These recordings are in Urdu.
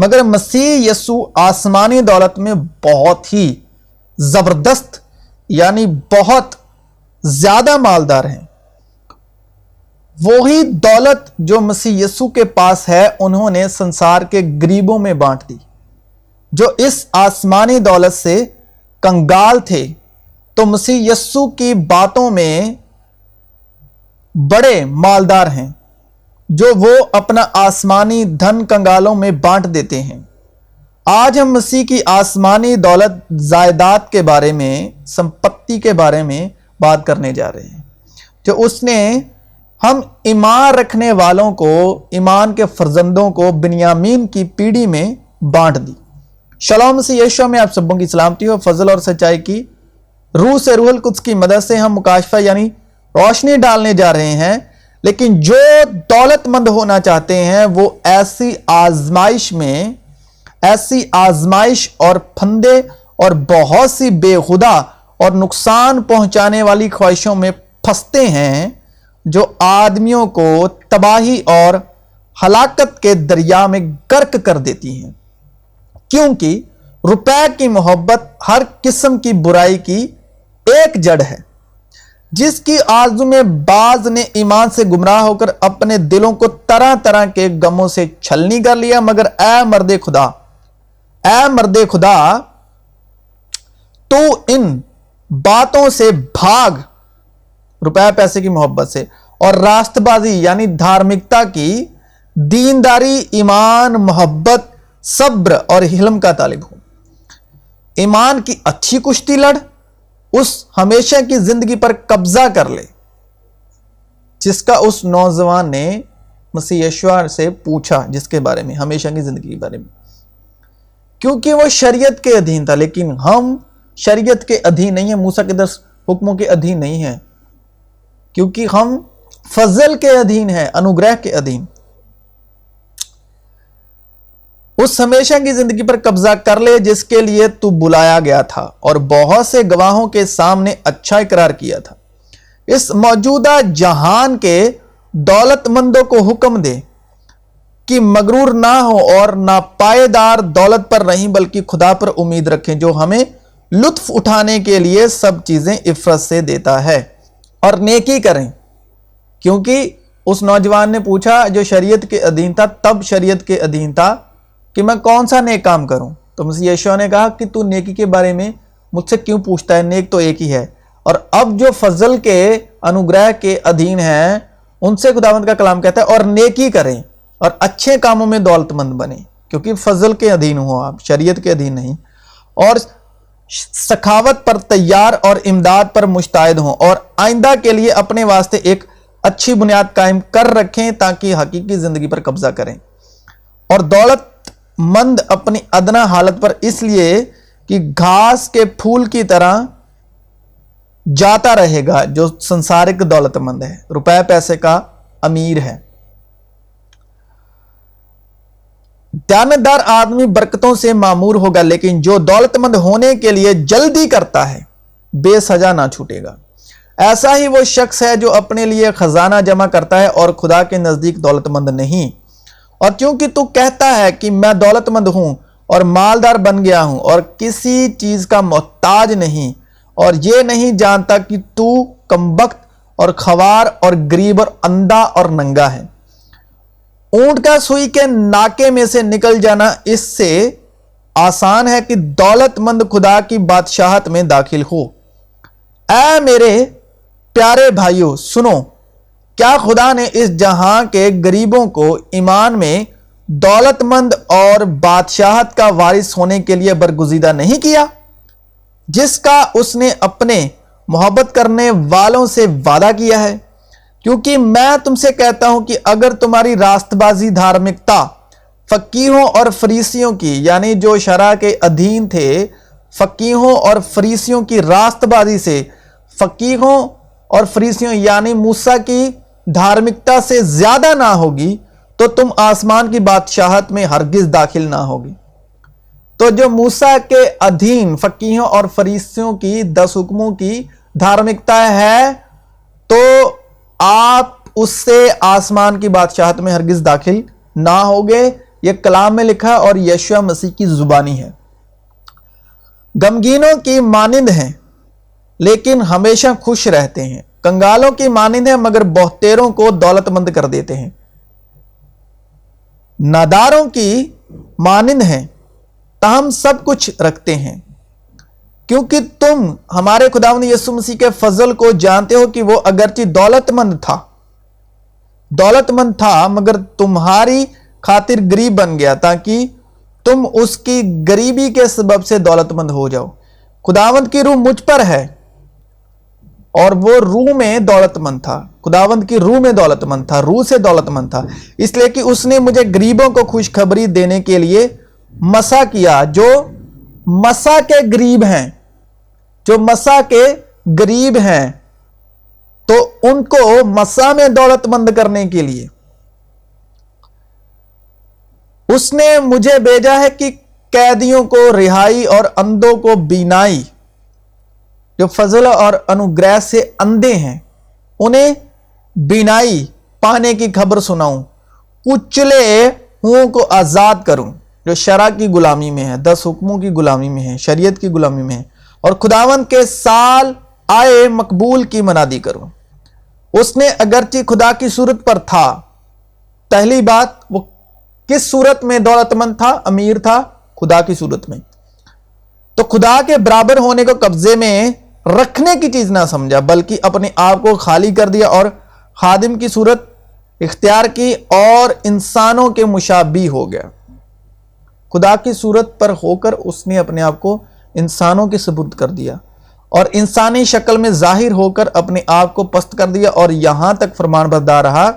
مگر مسیح یسوع آسمانی دولت میں بہت ہی زبردست یعنی بہت زیادہ مالدار ہیں۔ وہی دولت جو مسیح یسوع کے پاس ہے انہوں نے سنسار کے غریبوں میں بانٹ دی جو اس آسمانی دولت سے کنگال تھے۔ تو مسیح یسوع کی باتوں میں بڑے مالدار ہیں جو وہ اپنا آسمانی دھن کنگالوں میں بانٹ دیتے ہیں۔ آج ہم مسیح کی آسمانی دولت جائیداد کے بارے میں، سمپتی کے بارے میں بات کرنے جا رہے ہیں جو اس نے ہم ایمان رکھنے والوں کو، ایمان کے فرزندوں کو بنیامین کی پیڑھی میں بانٹ دی۔ شلوم مسیح یسوع میں آپ سبوں کی سلامتی ہو۔ فضل اور سچائی کی روح سے، روح القدس کی مدد سے ہم مکاشفہ یعنی روشنی ڈالنے جا رہے ہیں۔ لیکن جو دولت مند ہونا چاہتے ہیں وہ ایسی آزمائش اور پھندے اور بہت سی بے خدا اور نقصان پہنچانے والی خواہشوں میں پھنستے ہیں جو آدمیوں کو تباہی اور ہلاکت کے دریا میں غرق کر دیتی ہیں، کیونکہ روپے کی محبت ہر قسم کی برائی کی ایک جڑ ہے، جس کی آرزو میں بعض نے ایمان سے گمراہ ہو کر اپنے دلوں کو طرح طرح کے غموں سے چھلنی کر لیا۔ مگر اے مرد خدا تو ان باتوں سے بھاگ، روپے پیسے کی محبت سے، اور راست بازی یعنی دھارمکتا کی، دینداری، ایمان، محبت، صبر اور حلم کا طالب ہو۔ ایمان کی اچھی کشتی لڑ، اس ہمیشہ کی زندگی پر قبضہ کر لے جس کا اس نوجوان نے مسیح یسوع سے پوچھا، جس کے بارے میں، ہمیشہ کی زندگی کے بارے میں، کیونکہ وہ شریعت کے ادھین تھا۔ لیکن ہم شریعت کے ادھین نہیں ہیں، موسیٰ کے 10 حکموں کے ادھین نہیں ہیں، کیونکہ ہم فضل کے ادھین ہیں، انوگرہ کے ادھین۔ اس ہمیشہ کی زندگی پر قبضہ کر لے جس کے لیے تو بلایا گیا تھا اور بہت سے گواہوں کے سامنے اچھا اقرار کیا تھا۔ اس موجودہ جہان کے دولت مندوں کو حکم دے کہ مغرور نہ ہو اور ناپائیدار دولت پر نہیں بلکہ خدا پر امید رکھیں جو ہمیں لطف اٹھانے کے لیے سب چیزیں عفت سے دیتا ہے، اور نیکی کریں۔ کیونکہ اس نوجوان نے پوچھا جو شریعت کے ادھین تھا، تب شریعت کے ادھین تھا، کہ میں کون سا نیک کام کروں؟ تو مسیح یسوع نے کہا کہ تو نیکی کے بارے میں مجھ سے کیوں پوچھتا ہے؟ نیک تو ایک ہی ہے۔ اور اب جو فضل کے، انوگرہ کے ادھین ہیں ان سے خداوند کا کلام کہتا ہے اور نیکی کریں اور اچھے کاموں میں دولت مند بنیں، کیونکہ فضل کے ادھین ہو آپ، شریعت کے ادھین نہیں، اور سخاوت پر تیار اور امداد پر مشتعد ہوں، اور آئندہ کے لیے اپنے واسطے ایک اچھی بنیاد قائم کر رکھیں تاکہ حقیقی زندگی پر قبضہ کریں۔ اور دولت مند اپنی ادنا حالت پر اس لیے کہ گھاس کے پھول کی طرح جاتا رہے گا جو سنسارک دولت مند ہے، روپے پیسے کا امیر ہے۔ دیانتدار آدمی برکتوں سے معمور ہوگا، لیکن جو دولت مند ہونے کے لیے جلدی کرتا ہے بے سزا نہ چھوٹے گا۔ ایسا ہی وہ شخص ہے جو اپنے لیے خزانہ جمع کرتا ہے اور خدا کے نزدیک دولت مند نہیں۔ اور کیونکہ تو کہتا ہے کہ میں دولت مند ہوں اور مالدار بن گیا ہوں اور کسی چیز کا محتاج نہیں، اور یہ نہیں جانتا کہ تو کمبخت اور خوار اور غریب اور اندھا اور ننگا ہے۔ اونٹ کا سوئی کے ناکے میں سے نکل جانا اس سے آسان ہے کہ دولت مند خدا کی بادشاہت میں داخل ہو۔ اے میرے پیارے بھائیو سنو، کیا خدا نے اس جہاں کے غریبوں کو ایمان میں دولت مند اور بادشاہت کا وارث ہونے کے لیے برگزیدہ نہیں کیا، جس کا اس نے اپنے محبت کرنے والوں سے وعدہ کیا ہے؟ کیونکہ میں تم سے کہتا ہوں کہ اگر تمہاری راست بازی دھارمکتا فقیہوں اور فریسیوں کی، یعنی جو شرع کے ادھین تھے، فقیہوں اور فریسیوں کی راست بازی سے، فقیہوں اور فریسیوں یعنی موسیٰ کی دھارمکتا سے زیادہ نہ ہوگی تو تم آسمان کی بادشاہت میں ہرگز داخل نہ ہوگی۔ تو جو موسیٰ کے ادھین فقیہوں اور فریسیوں کی 10 حکموں کی دھارمکتا ہے تو آپ اس سے آسمان کی بادشاہت میں ہرگز داخل نہ ہوگے، یہ کلام میں لکھا اور یشوع مسیح کی زبانی ہے۔ غمگینوں کی مانند ہیں لیکن ہمیشہ خوش رہتے ہیں، کنگالوں کی مانند ہیں مگر بہتیروں کو دولت مند کر دیتے ہیں، ناداروں کی مانند ہیں تاہم سب کچھ رکھتے ہیں، کیونکہ تم ہمارے خداوند یسوع مسیح کے فضل کو جانتے ہو کہ وہ اگرچہ دولت مند تھا مگر تمہاری خاطر غریب بن گیا تاکہ تم اس کی غریبی کے سبب سے دولت مند ہو جاؤ۔ خداوند کی روح مجھ پر ہے اور وہ روح میں دولت مند تھا، خداوند کی روح میں دولت مند تھا، روح سے دولت مند تھا، اس لیے کہ اس نے مجھے غریبوں کو خوشخبری دینے کے لیے مسا کیا۔ جو مسا کے غریب ہیں، جو مسا کے غریب ہیں تو ان کو مسا میں دولت مند کرنے کے لیے اس نے مجھے بھیجا ہے کہ قیدیوں کو رہائی اور اندھوں کو بینائی، جو فضل اور انوگرہ سے اندھے ہیں انہیں بینائی پانے کی خبر سناؤں، کچلے ہوں کو آزاد کروں جو شرع کی غلامی میں ہے، 10 حکموں کی غلامی میں ہے، شریعت کی غلامی میں ہے، اور خداوند کے سال آئے مقبول کی منادی کروں۔ اس نے اگرچہ خدا کی صورت پر تھا، پہلی بات وہ کس صورت میں دولت مند تھا؟ امیر تھا، خدا کی صورت میں، تو خدا کے برابر ہونے کو قبضے میں رکھنے کی چیز نہ سمجھا بلکہ اپنے آپ کو خالی کر دیا اور خادم کی صورت اختیار کی اور انسانوں کے مشابہ ہو گیا۔ خدا کی صورت پر ہو کر اس نے اپنے آپ کو انسانوں کے سپرد کر دیا اور انسانی شکل میں ظاہر ہو کر اپنے آپ کو پست کر دیا اور یہاں تک فرمان بردار رہا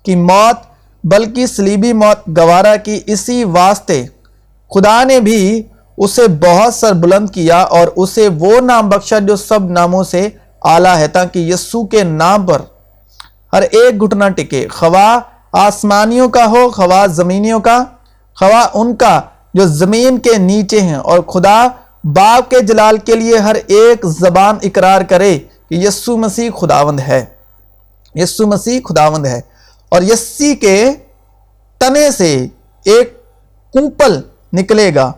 کہ موت بلکہ صلیبی موت گوارا کی۔ اسی واسطے خدا نے بھی اسے بہت سر بلند کیا اور اسے وہ نام بخشا جو سب ناموں سے اعلیٰ ہے، تاکہ یسوع کے نام پر ہر ایک گھٹنا ٹکے، خواہ آسمانیوں کا ہو، خواہ زمینیوں کا، خواہ ان کا جو زمین کے نیچے ہیں، اور خدا باپ کے جلال کے لیے ہر ایک زبان اقرار کرے کہ یسوع مسیح خداوند ہے، یسوع مسیح خداوند ہے۔ اور یسی کے تنے سے ایک کونپل نکلے گا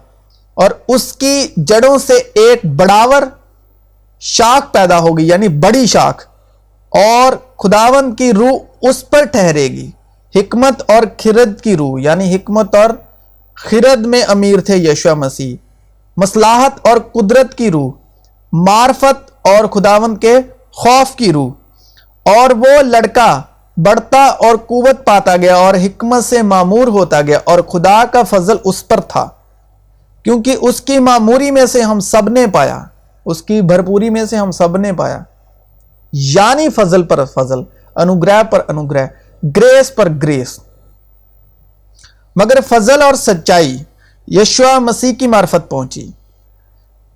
اور اس کی جڑوں سے ایک بڑاور شاخ پیدا ہوگی، یعنی بڑی شاخ، اور خداوند کی روح اس پر ٹھہرے گی، حکمت اور خرد کی روح، یعنی حکمت اور خرد میں امیر تھے یشوع مسیح، مصلحت اور قدرت کی روح، معرفت اور خداوند کے خوف کی روح، اور وہ لڑکا بڑھتا اور قوت پاتا گیا اور حکمت سے معمور ہوتا گیا، اور خدا کا فضل اس پر تھا، کیونکہ اس کی معموری میں سے ہم سب نے پایا، اس کی بھرپوری میں سے ہم سب نے پایا، یعنی فضل پر فضل، انوگرہ پر انوگرہ، گریس پر گریس۔ مگر فضل اور سچائی یشوع مسیح کی معرفت پہنچی،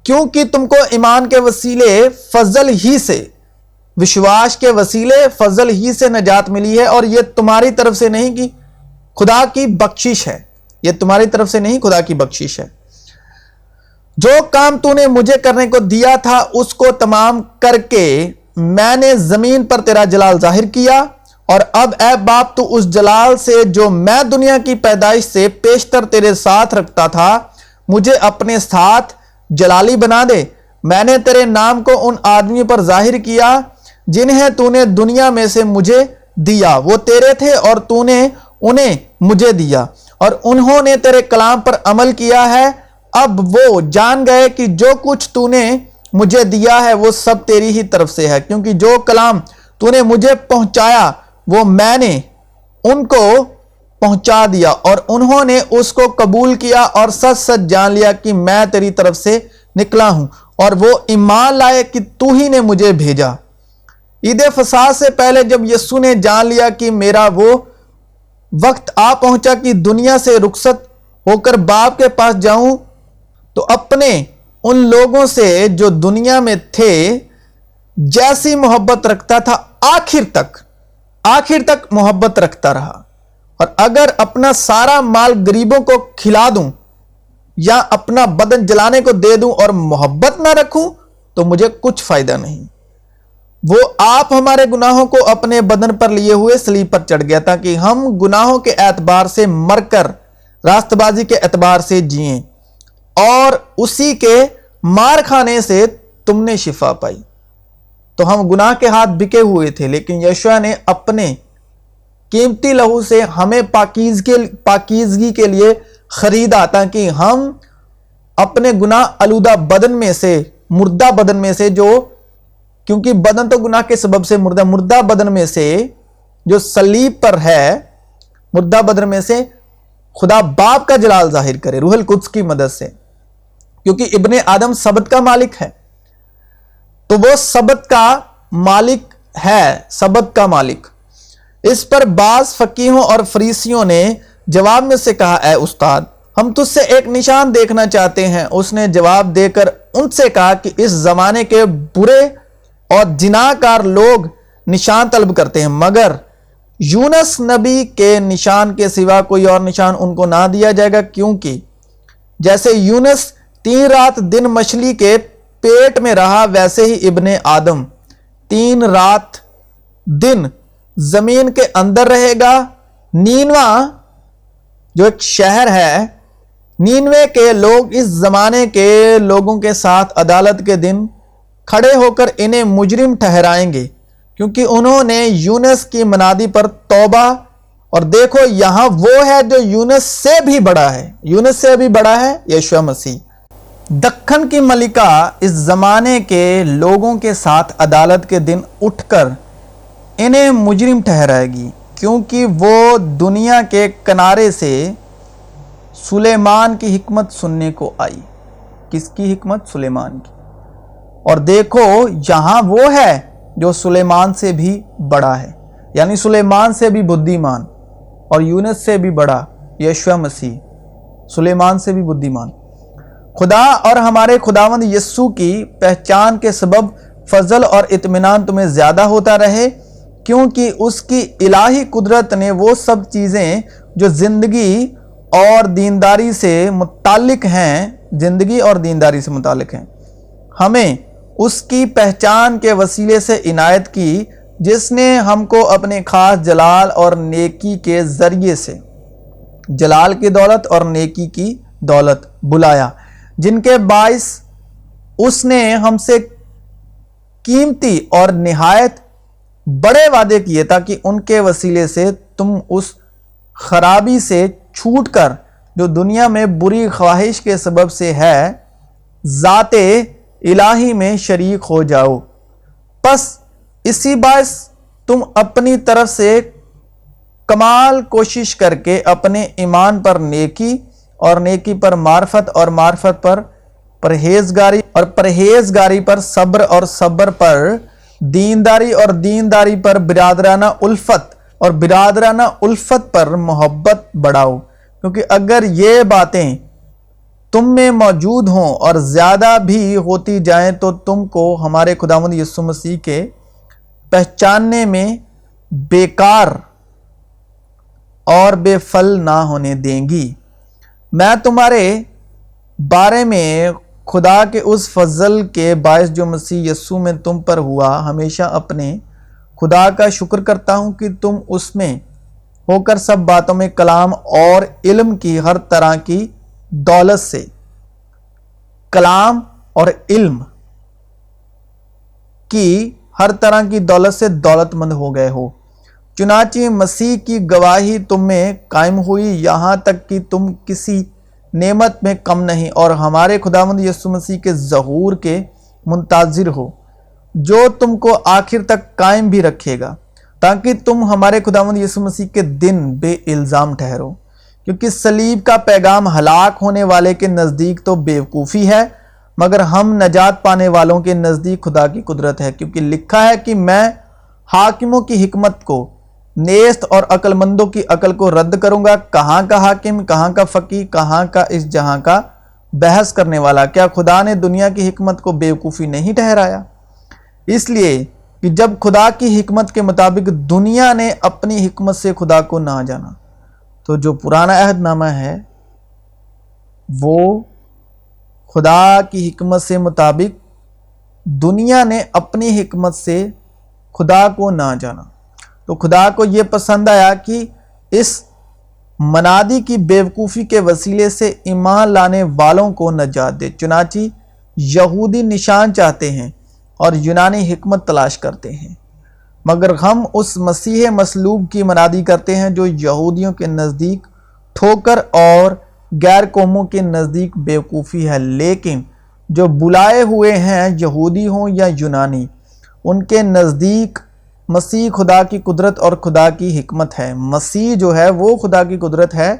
کیونکہ تم کو ایمان کے وسیلے فضل ہی سے، وشواس کے وسیلے فضل ہی سے نجات ملی ہے، اور یہ تمہاری طرف سے نہیں کہ خدا کی بخشش ہے، یہ تمہاری طرف سے نہیں، خدا کی بخشش ہے۔ جو کام تو نے مجھے کرنے کو دیا تھا اس کو تمام کر کے میں نے زمین پر تیرا جلال ظاہر کیا، اور اب اے باپ تو اس جلال سے جو میں دنیا کی پیدائش سے پیشتر تیرے ساتھ رکھتا تھا مجھے اپنے ساتھ جلالی بنا دے۔ میں نے تیرے نام کو ان آدمیوں پر ظاہر کیا جنہیں تو نے دنیا میں سے مجھے دیا، وہ تیرے تھے اور تو نے انہیں مجھے دیا، اور انہوں نے تیرے کلام پر عمل کیا ہے۔ اب وہ جان گئے کہ جو کچھ تو نے مجھے دیا ہے وہ سب تیری ہی طرف سے ہے، کیونکہ جو کلام تو نے مجھے پہنچایا وہ میں نے ان کو پہنچا دیا، اور انہوں نے اس کو قبول کیا اور سچ سچ جان لیا کہ میں تیری طرف سے نکلا ہوں، اور وہ ایمان لائے کہ تو ہی نے مجھے بھیجا۔ عید فصح سے پہلے جب یسوع نے جان لیا کہ میرا وہ وقت آ پہنچا کہ دنیا سے رخصت ہو کر باپ کے پاس جاؤں، تو اپنے ان لوگوں سے جو دنیا میں تھے جیسی محبت رکھتا تھا آخر تک محبت رکھتا رہا۔ اور اگر اپنا سارا مال غریبوں کو کھلا دوں یا اپنا بدن جلانے کو دے دوں اور محبت نہ رکھوں تو مجھے کچھ فائدہ نہیں۔ وہ آپ ہمارے گناہوں کو اپنے بدن پر لیے ہوئے صلیب پر چڑھ گیا تاکہ ہم گناہوں کے اعتبار سے مر کر راست بازی کے اعتبار سے جئیں اور اسی کے مار کھانے سے تم نے شفا پائی۔ تو ہم گناہ کے ہاتھ بکے ہوئے تھے، لیکن یشوع نے اپنے قیمتی لہو سے ہمیں پاکیزگی کے لیے خریدا، تاکہ ہم اپنے گناہ آلودہ بدن میں سے، مردہ بدن میں سے، جو کیونکہ بدن تو گناہ کے سبب سے مردہ بدن میں سے جو صلیب پر ہے، مردہ بدن میں سے خدا باپ کا جلال ظاہر کرے روح القدس کی مدد سے، کیونکہ ابن آدم سبت کا مالک ہے، تو وہ سبت کا مالک ہے، سبت کا مالک۔ اس پر بعض فقیہوں اور فریسیوں نے جواب میں سے کہا، اے استاد، ہم تجھ سے ایک نشان دیکھنا چاہتے ہیں۔ اس نے جواب دے کر ان سے کہا کہ اس زمانے کے برے اور جناکار لوگ نشان طلب کرتے ہیں، مگر یونس نبی کے نشان کے سوا کوئی اور نشان ان کو نہ دیا جائے گا، کیونکہ جیسے یونس 3 رات دن مچھلی کے پیٹ میں رہا، ویسے ہی ابن آدم 3 رات دن زمین کے اندر رہے گا۔ نینوا جو ایک شہر ہے، نینوے کے لوگ اس زمانے کے لوگوں کے ساتھ عدالت کے دن کھڑے ہو کر انہیں مجرم ٹھہرائیں گے، کیونکہ انہوں نے یونس کی منادی پر توبہ، اور دیکھو یہاں وہ ہے جو یونس سے بھی بڑا ہے، یونس سے بھی بڑا ہے یشوع مسیح۔ دکن کی ملکہ اس زمانے کے لوگوں کے ساتھ عدالت کے دن اٹھ کر انہیں مجرم ٹھہرائے گی، کیونکہ وہ دنیا کے کنارے سے سلیمان کی حکمت سننے کو آئی۔ کس کی حکمت؟ سلیمان کی۔ اور دیکھو یہاں وہ ہے جو سلیمان سے بھی بڑا ہے، یعنی سلیمان سے بھی بدھیمان، اور یونس سے بھی بڑا یشوع مسیح، سلیمان سے بھی بدھیمان۔ خدا اور ہمارے خداوند یسوع کی پہچان کے سبب فضل اور اطمینان تمہیں زیادہ ہوتا رہے، کیونکہ اس کی الہی قدرت نے وہ سب چیزیں جو زندگی اور دینداری سے متعلق ہیں ہمیں اس کی پہچان کے وسیلے سے عنایت کی، جس نے ہم کو اپنے خاص جلال اور نیکی کے ذریعے سے، جلال کی دولت اور نیکی کی دولت بلایا، جن کے باعث اس نے ہم سے قیمتی اور نہایت بڑے وعدے کیے، تاکہ ان کے وسیلے سے تم اس خرابی سے چھوٹ کر جو دنیا میں بری خواہش کے سبب سے ہے، ذات الہی میں شریک ہو جاؤ۔ پس اسی باعث تم اپنی طرف سے کمال کوشش کر کے اپنے ایمان پر نیکی، اور نیکی پر معرفت، اور معرفت پر پرہیزگاری، اور پرہیزگاری پر صبر، اور صبر پر دینداری، اور دینداری پر برادرانہ الفت، اور برادرانہ الفت پر محبت بڑھاؤ، کیونکہ اگر یہ باتیں تم میں موجود ہوں اور زیادہ بھی ہوتی جائیں تو تم کو ہمارے خداوند یسوع مسیح کے پہچاننے میں بیکار اور بے پھل نہ ہونے دیں گی۔ میں تمہارے بارے میں خدا کے اس فضل کے باعث جو مسیح یسوع میں تم پر ہوا، ہمیشہ اپنے خدا کا شکر کرتا ہوں کہ تم اس میں ہو کر سب باتوں میں کلام اور علم کی ہر طرح کی دولت سے، کلام اور علم کی ہر طرح کی دولت سے دولت مند ہو گئے ہو۔ چنانچہ مسیح کی گواہی تم میں قائم ہوئی، یہاں تک کہ تم کسی نعمت میں کم نہیں، اور ہمارے خداوند یسوع مسیح کے ظہور کے منتظر ہو، جو تم کو آخر تک قائم بھی رکھے گا، تاکہ تم ہمارے خداوند یسوع مسیح کے دن بے الزام ٹھہرو، کیونکہ صلیب کا پیغام ہلاک ہونے والے کے نزدیک تو بیوقوفی ہے، مگر ہم نجات پانے والوں کے نزدیک خدا کی قدرت ہے، کیونکہ لکھا ہے کہ میں حاکموں کی حکمت کو نیست اور عقل مندوں کی عقل کو رد کروں گا۔ کہاں کا حاکم، کہاں کا فقیہ، کہاں کا اس جہاں کا بحث کرنے والا؟ کیا خدا نے دنیا کی حکمت کو بیوقوفی نہیں ٹھہرایا؟ اس لیے کہ جب خدا کی حکمت کے مطابق دنیا نے اپنی حکمت سے خدا کو نہ جانا، تو جو پرانا عہد نامہ ہے وہ خدا کی حکمت سے مطابق دنیا نے اپنی حکمت سے خدا کو نہ جانا۔ تو خدا کو یہ پسند آیا کہ اس منادی کی بیوقوفی کے وسیلے سے ایمان لانے والوں کو نجات دے۔ چنانچہ یہودی نشان چاہتے ہیں اور یونانی حکمت تلاش کرتے ہیں، مگر ہم اس مسیح مصلوب کی منادی کرتے ہیں جو یہودیوں کے نزدیک ٹھوکر اور غیر قوموں کے نزدیک بیوقوفی ہے، لیکن جو بلائے ہوئے ہیں یہودی ہوں یا یونانی، ان کے نزدیک مسیح خدا کی قدرت اور خدا کی حکمت ہے۔ مسیح جو ہے وہ خدا کی قدرت ہے،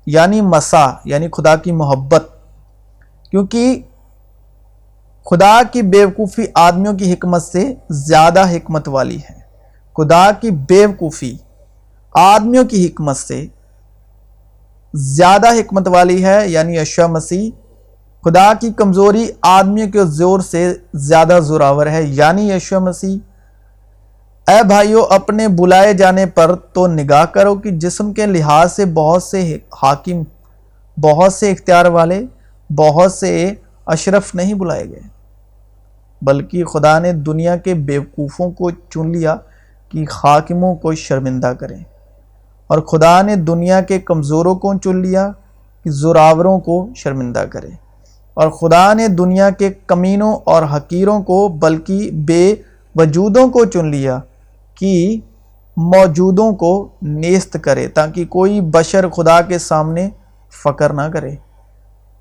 یعنی مسیح یعنی خدا کی محبت، کیونکہ خدا کی بیوقوفی آدمیوں کی حکمت سے زیادہ حکمت والی ہے۔ خدا کی بیوقوفی آدمیوں کی حکمت سے زیادہ حکمت والی ہے، یعنی یشوع مسیح۔ خدا کی کمزوری آدمیوں کے زور سے زیادہ زوراور ہے، یعنی یشوع مسیح۔ اے بھائیو، اپنے بلائے جانے پر تو نگاہ کرو کہ جسم کے لحاظ سے بہت سے حاکم، بہت سے اختیار والے، بہت سے اشرف نہیں بلائے گئے، بلکہ خدا نے دنیا کے بیوقوفوں کو چن لیا کہ حاکموں کو شرمندہ کریں، اور خدا نے دنیا کے کمزوروں کو چن لیا کہ زوراوروں کو شرمندہ کرے، اور خدا نے دنیا کے کمینوں اور حقیروں کو بلکہ بے وجودوں کو چن لیا کہ موجودوں کو نیست کرے، تاکہ کوئی بشر خدا کے سامنے فخر نہ کرے۔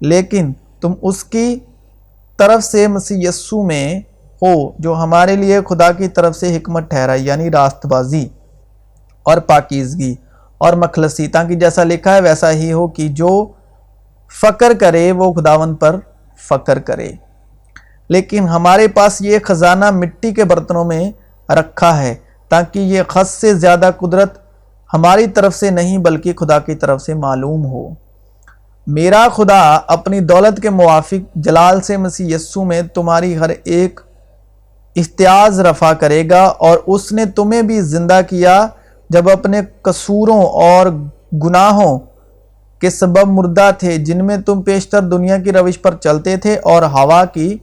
لیکن تم اس کی طرف سے مسیح یسوع میں ہو، جو ہمارے لیے خدا کی طرف سے حکمت ٹھہرا، یعنی راست بازی اور پاکیزگی اور مخلصی، تاکہ جیسا لکھا ہے ویسا ہی ہو کہ جو فخر کرے وہ خداوند پر فخر کرے۔ لیکن ہمارے پاس یہ خزانہ مٹی کے برتنوں میں رکھا ہے، تاکہ یہ حد سے زیادہ قدرت ہماری طرف سے نہیں بلکہ خدا کی طرف سے معلوم ہو۔ میرا خدا اپنی دولت کے موافق جلال سے مسیح یسوع میں تمہاری ہر ایک احتیاج رفع کرے گا، اور اس نے تمہیں بھی زندہ کیا جب اپنے قصوروں اور گناہوں کے سبب مردہ تھے، جن میں تم پیشتر دنیا کی روش پر چلتے تھے اور ہوا کی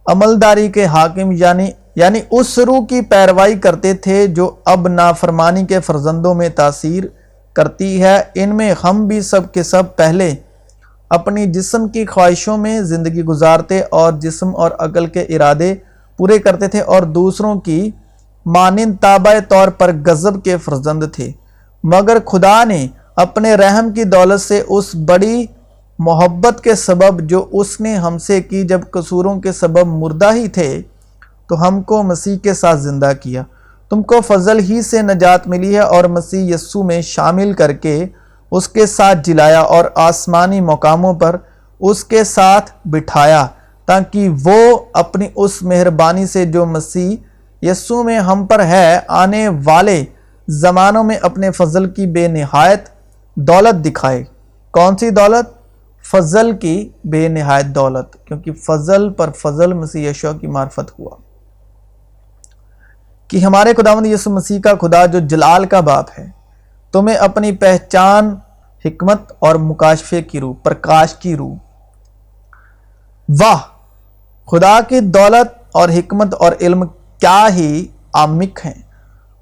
عملداری کے حاکم یعنی اس روح کی پیروی کرتے تھے جو اب نافرمانی کے فرزندوں میں تاثیر کرتی ہے۔ ان میں ہم بھی سب کے سب پہلے اپنی جسم کی خواہشوں میں زندگی گزارتے اور جسم اور عقل کے ارادے پورے کرتے تھے، اور دوسروں کی مانند تابع طور پر غضب کے فرزند تھے۔ مگر خدا نے اپنے رحم کی دولت سے اس بڑی محبت کے سبب جو اس نے ہم سے کی، جب قصوروں کے سبب مردہ ہی تھے تو ہم کو مسیح کے ساتھ زندہ کیا۔ تم کو فضل ہی سے نجات ملی ہے، اور مسیح یسوع میں شامل کر کے اس کے ساتھ جلایا اور آسمانی مقاموں پر اس کے ساتھ بٹھایا، تاکہ وہ اپنی اس مہربانی سے جو مسیح یسوع میں ہم پر ہے، آنے والے زمانوں میں اپنے فضل کی بے نہایت دولت دکھائے۔ کون سی دولت؟ فضل کی بے نہایت دولت، کیونکہ فضل پر فضل مسیح یسوع کی معرفت ہوا، کہ ہمارے خداوند یسوع مسیح کا خدا جو جلال کا باپ ہے تمہیں اپنی پہچان، حکمت اور مکاشفے کی روح، پرکاش کی روح۔ واہ، خدا کی دولت اور حکمت اور علم کیا ہی عمیق ہیں،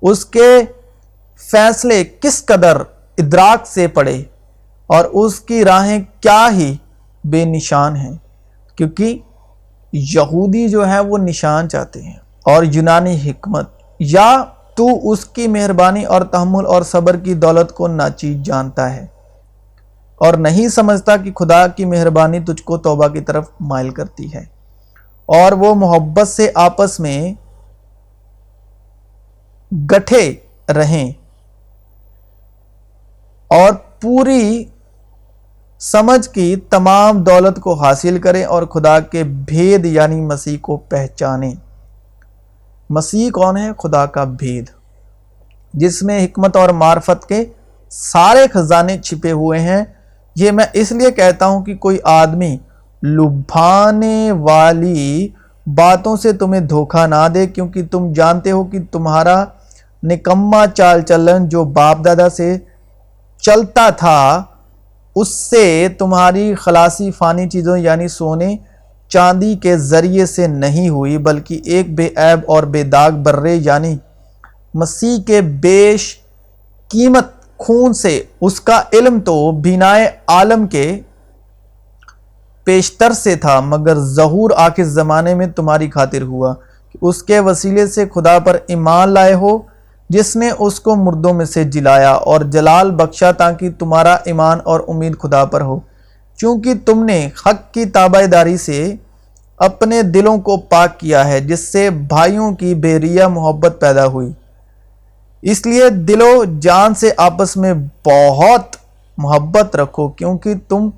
اس کے فیصلے کس قدر ادراک سے پڑے، اور اس کی راہیں کیا ہی بے نشان ہیں، کیونکہ یہودی جو ہے وہ نشان چاہتے ہیں اور یونانی حکمت۔ یا تو اس کی مہربانی اور تحمل اور صبر کی دولت کو ناچیز جانتا ہے اور نہیں سمجھتا کہ خدا کی مہربانی تجھ کو توبہ کی طرف مائل کرتی ہے، اور وہ محبت سے آپس میں گٹھے رہیں اور پوری سمجھ کی تمام دولت کو حاصل کریں اور خدا کے بھید یعنی مسیح کو پہچانیں۔ مسیح کون ہے؟ خدا کا بھید، جس میں حکمت اور معرفت کے سارے خزانے چھپے ہوئے ہیں۔ یہ میں اس لیے کہتا ہوں کہ کوئی آدمی لبھانے والی باتوں سے تمہیں دھوکہ نہ دے، کیونکہ تم جانتے ہو کہ تمہارا نکما چال چلن جو باپ دادا سے چلتا تھا، اس سے تمہاری خلاصی فانی چیزوں یعنی سونے چاندی کے ذریعے سے نہیں ہوئی، بلکہ ایک بے عیب اور بے داغ برے یعنی مسیح کے بیش قیمت خون سے، اس کا علم تو بینائے عالم کے پیشتر سے تھا، مگر ظہور آخر زمانے میں تمہاری خاطر ہوا کہ اس کے وسیلے سے خدا پر ایمان لائے ہو، جس نے اس کو مردوں میں سے جلایا اور جلال بخشا، تاکہ تمہارا ایمان اور امید خدا پر ہو، چونکہ تم نے حق کی تابع داری سے اپنے دلوں کو پاک کیا ہے، جس سے بھائیوں کی بے ریا محبت پیدا ہوئی۔ اس لیے دل و جان سے آپس میں بہت محبت رکھو، کیونکہ تم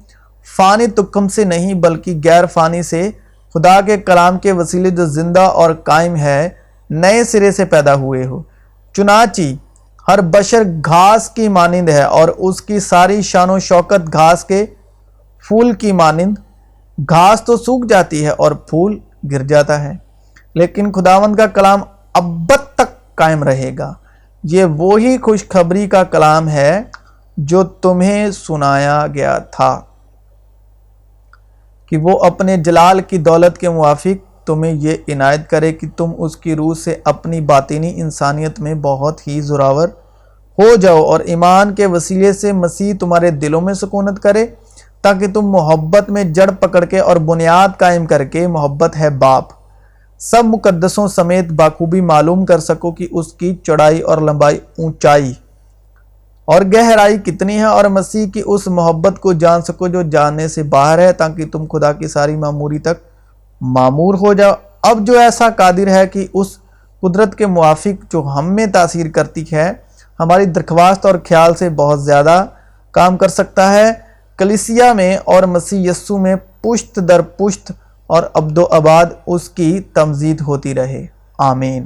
فانی تکم سے نہیں بلکہ غیر فانی سے، خدا کے کلام کے وسیلے جو زندہ اور قائم ہے، نئے سرے سے پیدا ہوئے ہو۔ چنانچہ ہر بشر گھاس کی مانند ہے، اور اس کی ساری شان و شوکت گھاس کے پھول کی مانند۔ گھاس تو سوکھ جاتی ہے اور پھول گر جاتا ہے، لیکن خداوند کا کلام ابد تک قائم رہے گا۔ یہ وہی خوشخبری کا کلام ہے جو تمہیں سنایا گیا تھا، کہ وہ اپنے جلال کی دولت کے موافق تمہیں یہ عنایت کرے کہ تم اس کی روح سے اپنی باطنی انسانیت میں بہت ہی زوراور ہو جاؤ، اور ایمان کے وسیلے سے مسیح تمہارے دلوں میں سکونت کرے، تاکہ تم محبت میں جڑ پکڑ کے اور بنیاد قائم کر کے، محبت ہے باپ، سب مقدسوں سمیت بخوبی معلوم کر سکو کہ اس کی چوڑائی اور لمبائی، اونچائی اور گہرائی کتنی ہے، اور مسیح کی اس محبت کو جان سکو جو جاننے سے باہر ہے، تاکہ تم خدا کی ساری معموری تک معمور ہو جاؤ۔ اب جو ایسا قادر ہے کہ اس قدرت کے موافق جو ہم میں تاثیر کرتی ہے، ہماری درخواست اور خیال سے بہت زیادہ کام کر سکتا ہے، کلیسیا میں اور مسیح یسوع میں پشت در پشت اور ابد و اباد اس کی تمجید ہوتی رہے، آمین۔